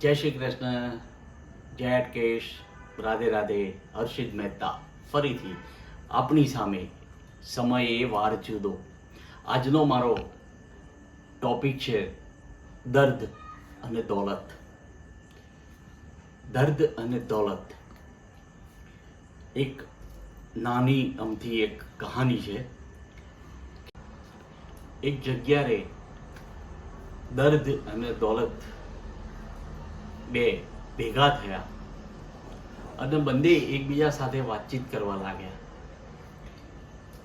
જય શ્રી કૃષ્ણ, જય અટકેશ, રાધે રાધે. હર્ષિત મહેતા ફરીથી આપણી સામે. સમયે વાર જુદો. આજનો મારો ટોપિક છે દર્દ અને દોલત. દર્દ અને દોલત એક નાની અમથી એક કહાની છે. એક જગ્યાએ દર્દ અને દોલત બે ભેગા થયા અને બંને એકબીજા સાથે વાતચીત કરવા લાગ્યા.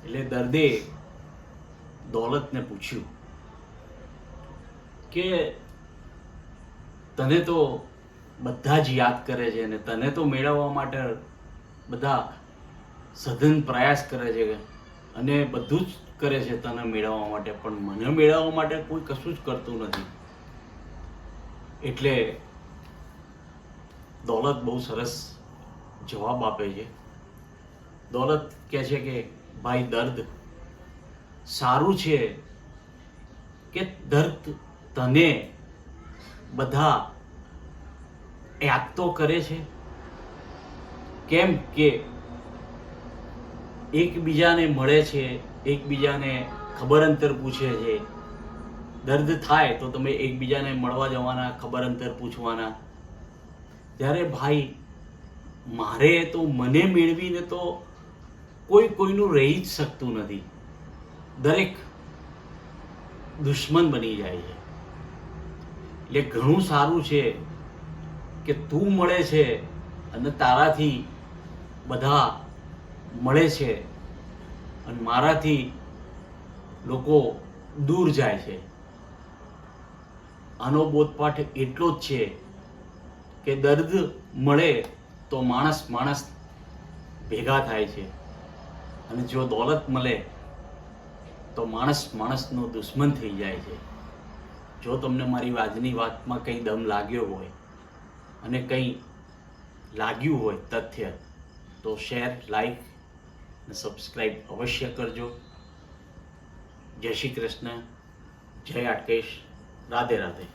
એટલે દર્દે દોલતને પૂછ્યું કે તને તો બધા જ યાદ કરે છે અને તને તો મેળવવા માટે બધા સઘન પ્રયાસ કરે છે અને બધું જ કરે છે તને મેળવવા માટે, પણ મને મેળવવા માટે કોઈ કશું જ કરતું નથી. એટલે દોલત બહુ સરસ જવાબ આપે છે. દોલત કહે છે કે ભાઈ દર્દ, સારું છે કે દર્દ તને બધા યાદ તો કરે છે. કેમ કે એકબીજાને મળે છે, એકબીજાને ખબર અંતર પૂછે છે. દર્દ થાય તો તમે એકબીજાને મળવા જવાના, ખબર અંતર પૂછવાના. ત્યારે ભાઈ મારે તો મને મેળવીને તો કોઈનું રહી જ શકતું નથી. દરેક દુશ્મન બની જાય છે. એટલે ઘણું સારું છે કે તું મળે છે અને તારાથી બધા મળે છે અને મારાથી લોકો દૂર જાય છે. આનો બોધપાઠ એટલો જ છે કે દર્દ મળે તો માણસ ભેગા થાય છે, અને જો દોલત મળે તો માણસનો દુશ્મન થઈ જાય છે. જો તમને મારી આજની વાતમાં કંઈ દમ લાગ્યો હોય અને કંઈ લાગ્યું હોય તથ્ય, તો શેર, લાઈક અને સબસ્ક્રાઈબ અવશ્ય કરજો. જય શ્રી કૃષ્ણ, જય અટકેશ, રાધે રાધે.